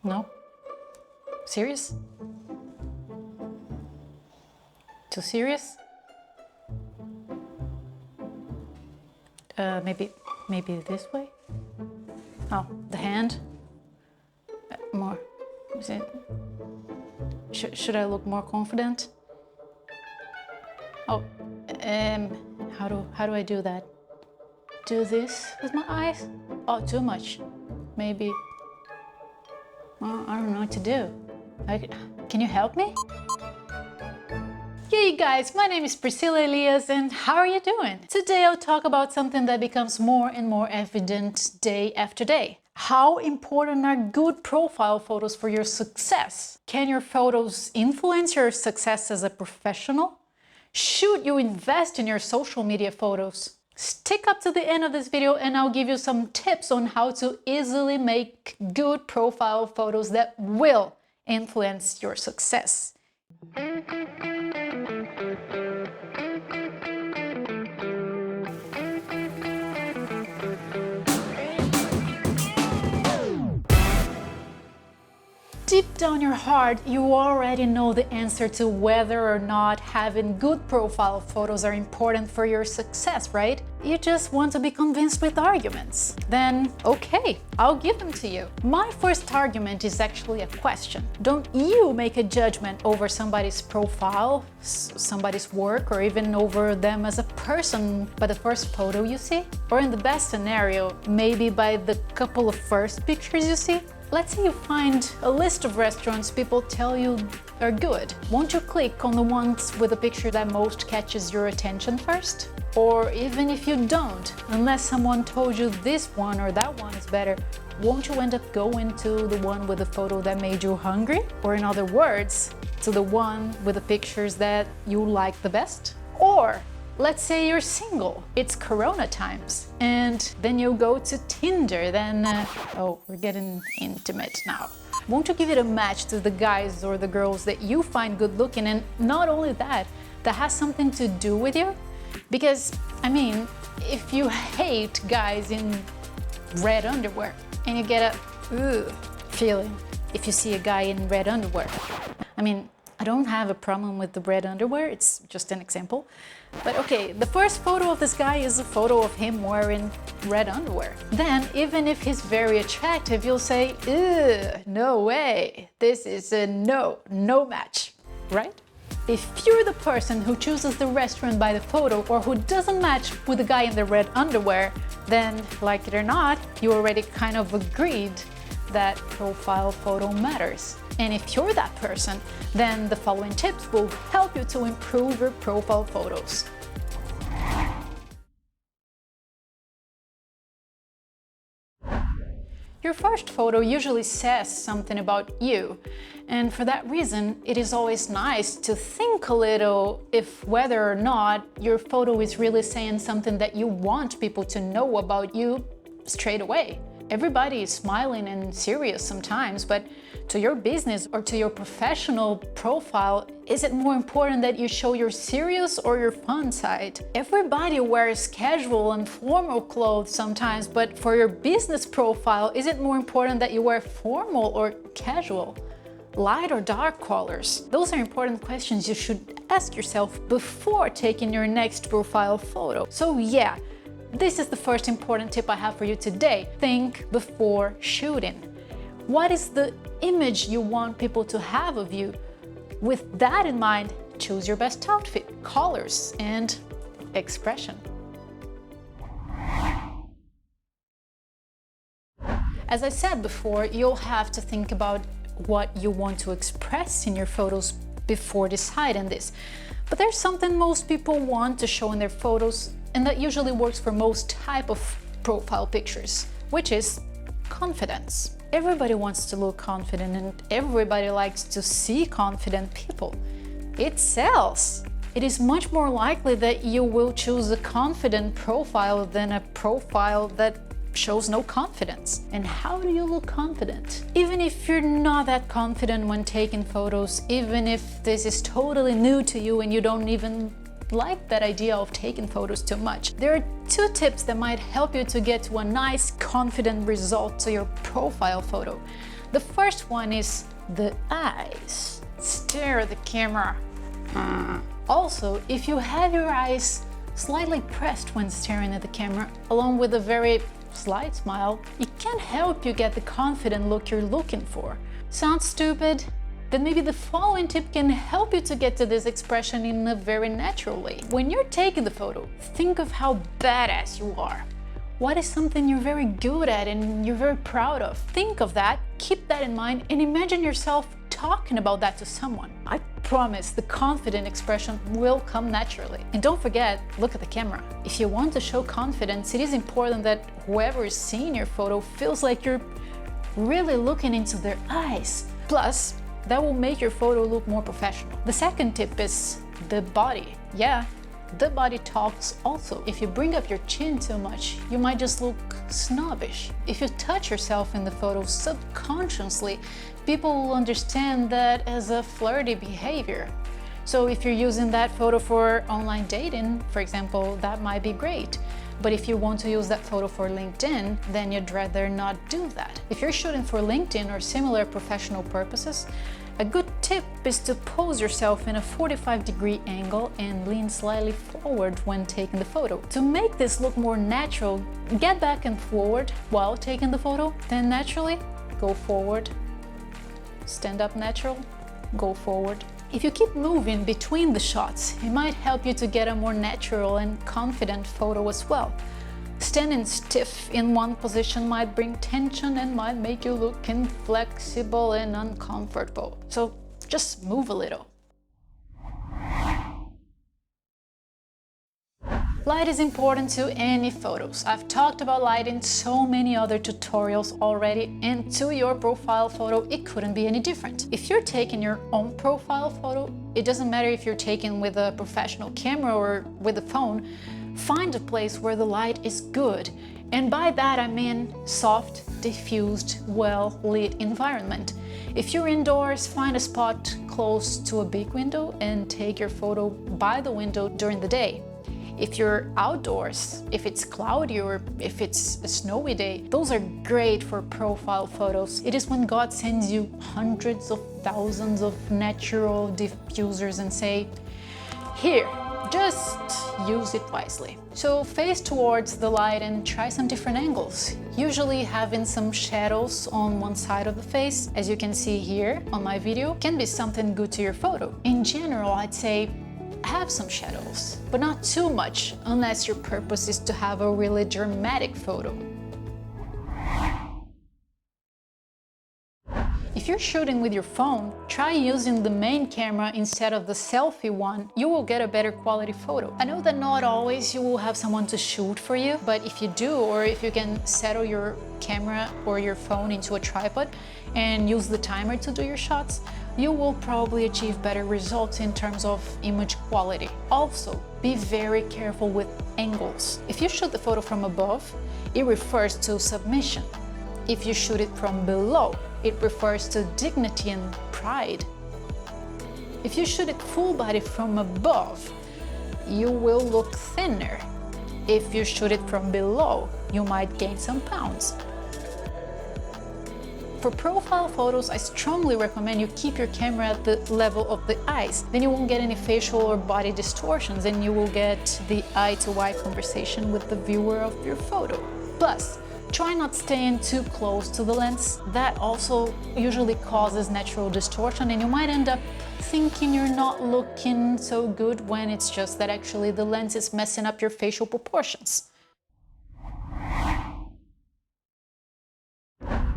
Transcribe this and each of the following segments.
No? Serious? Too serious? Maybe this way? Oh, the hand? More. Is it? Should I look more confident? Oh, how do I do that? Do this with my eyes? Oh, too much. Maybe. Well, I don't know what to do. Can you help me? Hey guys, my name is Priscila Elias and how are you doing? Today I'll talk about something that becomes more and more evident day after day. How important are good profile photos for your success? Can your photos influence your success as a professional? Should you invest in your social media photos? Stick up to the end of this video and I'll give you some tips on how to easily make good profile photos that will influence your success. Deep down your heart, you already know the answer to whether or not having good profile photos are important for your success, right? You just want to be convinced with arguments. Then, okay, I'll give them to you. My first argument is actually a question. Don't you make a judgment over somebody's profile, somebody's work, or even over them as a person by the first photo you see? Or in the best scenario, maybe by the couple of first pictures you see? Let's say you find a list of restaurants people tell you are good. Won't you click on the ones with the picture that most catches your attention first? Or even if you don't, unless someone told you this one or that one is better, won't you end up going to the one with the photo that made you hungry? Or in other words, to the one with the pictures that you like the best? Or let's say you're single, it's Corona times, and then you go to Tinder, then, oh, we're getting intimate now. Won't you give it a match to the guys or the girls that you find good looking? And not only that, that has something to do with you? Because, I mean, if you hate guys in red underwear and you get a feeling if you see a guy in red underwear. I mean, I don't have a problem with the red underwear, it's just an example. But okay, the first photo of this guy is a photo of him wearing red underwear. Then, even if he's very attractive, you'll say, "Ugh, no way, this is a no match," right? If you're the person who chooses the restaurant by the photo or who doesn't match with the guy in the red underwear, then, like it or not, you already kind of agreed that profile photo matters. And if you're that person, then the following tips will help you to improve your profile photos. Your first photo usually says something about you, and for that reason, it is always nice to think a little if whether or not your photo is really saying something that you want people to know about you straight away. Everybody is smiling and serious sometimes, but to your business or to your professional profile, is it more important that you show your serious or your fun side? Everybody wears casual and formal clothes sometimes, but for your business profile, is it more important that you wear formal or casual? Light or dark colors? Those are important questions you should ask yourself before taking your next profile photo. So yeah, this is the first important tip I have for you today. Think before shooting. What is the image you want people to have of you? With that in mind, choose your best outfit, colors, and expression. As I said before, you'll have to think about what you want to express in your photos before deciding this. But there's something most people want to show in their photos, and that usually works for most type of profile pictures, which is confidence. Everybody wants to look confident and everybody likes to see confident people. It sells. It is much more likely that you will choose a confident profile than a profile that shows no confidence. And how do you look confident? Even if you're not that confident when taking photos, even if this is totally new to you and you don't even like that idea of taking photos too much, there are 2 tips that might help you to get to a nice, confident result to your profile photo. The first one is the eyes. Stare at the camera. Also, if you have your eyes slightly pressed when staring at the camera, along with a very slight smile, it can help you get the confident look you're looking for. Sounds stupid? Then maybe the following tip can help you to get to this expression in a very natural way. When you're taking the photo, think of how badass you are. What is something you're very good at and you're very proud of? Think of that, keep that in mind, and imagine yourself talking about that to someone. I promise the confident expression will come naturally. And don't forget, look at the camera. If you want to show confidence, it is important that whoever is seeing your photo feels like you're really looking into their eyes. Plus, that will make your photo look more professional. The second tip is the body. Yeah, the body talks also. If you bring up your chin too much, you might just look snobbish. If you touch yourself in the photo subconsciously, people will understand that as a flirty behavior. So if you're using that photo for online dating, for example, that might be great. But if you want to use that photo for LinkedIn, then you'd rather not do that. If you're shooting for LinkedIn or similar professional purposes, a good tip is to pose yourself in a 45-degree angle and lean slightly forward when taking the photo. To make this look more natural, get back and forward while taking the photo, then naturally go forward. Stand up natural, go forward. If you keep moving between the shots, it might help you to get a more natural and confident photo as well. Standing stiff in one position might bring tension and might make you look inflexible and uncomfortable. So just move a little. Light is important to any photos. I've talked about light in so many other tutorials already, and to your profile photo, it couldn't be any different. If you're taking your own profile photo, it doesn't matter if you're taking with a professional camera or with a phone, find a place where the light is good. And by that I mean soft, diffused, well-lit environment. If you're indoors, find a spot close to a big window and take your photo by the window during the day. If you're outdoors, if it's cloudy or if it's a snowy day, those are great for profile photos. It is when God sends you hundreds of thousands of natural diffusers and say, here, just use it wisely. So face towards the light and try some different angles. Usually having some shadows on one side of the face, as you can see here on my video, can be something good to your photo. In general, I'd say have some shadows, but not too much unless your purpose is to have a really dramatic photo. If you're shooting with your phone, try using the main camera instead of the selfie one. You will get a better quality photo. I know that not always you will have someone to shoot for you, but if you do, or if you can settle your camera or your phone into a tripod and use the timer to do your shots, you will probably achieve better results in terms of image quality. Also, be very careful with angles. If you shoot the photo from above, it refers to submission. If you shoot it from below, it refers to dignity and pride. If you shoot it full body from above, you will look thinner. If you shoot it from below, you might gain some pounds. For profile photos, I strongly recommend you keep your camera at the level of the eyes. Then you won't get any facial or body distortions and you will get the eye-to-eye conversation with the viewer of your photo. Plus, try not staying too close to the lens. That also usually causes natural distortion and you might end up thinking you're not looking so good when it's just that actually the lens is messing up your facial proportions.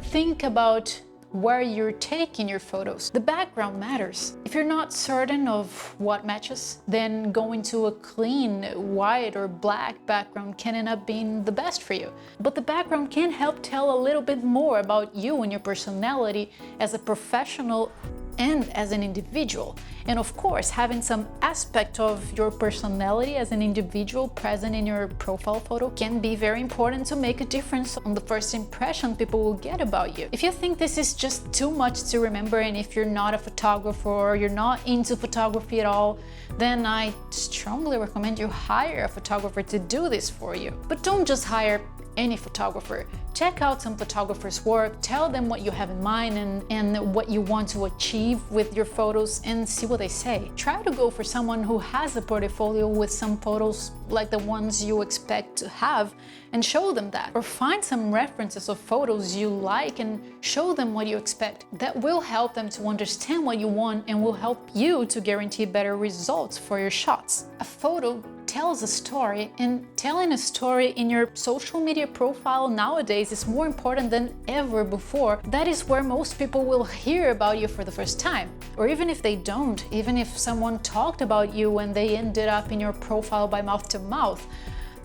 Think about where you're taking your photos. The background matters. If you're not certain of what matches, then going to a clean white or black background can end up being the best for you. But the background can help tell a little bit more about you and your personality as a professional and as an individual. And of course, having some aspect of your personality as an individual present in your profile photo can be very important to make a difference on the first impression people will get about you. If you think this is just too much to remember, and if you're not a photographer or you're not into photography at all, then I strongly recommend you hire a photographer to do this for you. But don't just hire any photographer. Check out some photographers' work, tell them what you have in mind and what you want to achieve with your photos and see what they say. Try to go for someone who has a portfolio with some photos like the ones you expect to have and show them that. Or find some references of photos you like and show them what you expect. That will help them to understand what you want and will help you to guarantee better results for your shots. A photo tells a story, and telling a story in your social media profile nowadays is more important than ever before. That is where most people will hear about you for the first time. Or even if they don't, even if someone talked about you and they ended up in your profile by mouth to mouth,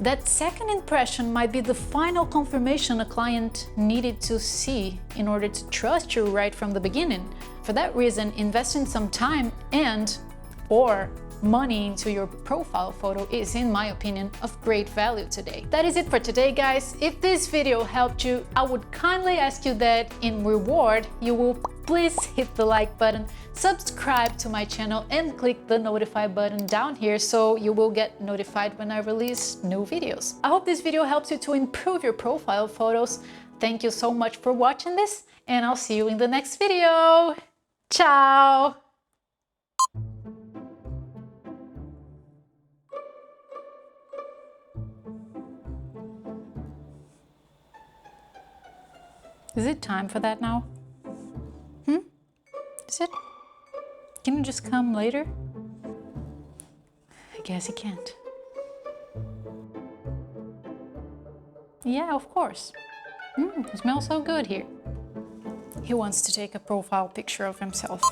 that second impression might be the final confirmation a client needed to see in order to trust you right from the beginning. For that reason, investing some time or money into your profile photo is, in my opinion, of great value today. That is it for today, guys. If this video helped you, I would kindly ask you that in reward, you will please hit the like button, subscribe to my channel, and click the notify button down here so you will get notified when I release new videos. I hope this video helps you to improve your profile photos. Thank you so much for watching this, and I'll see you in the next video. Ciao! Is it time for that now? Is it? Can you just come later? I guess you can't. Yeah, of course. It smells so good here. He wants to take a profile picture of himself.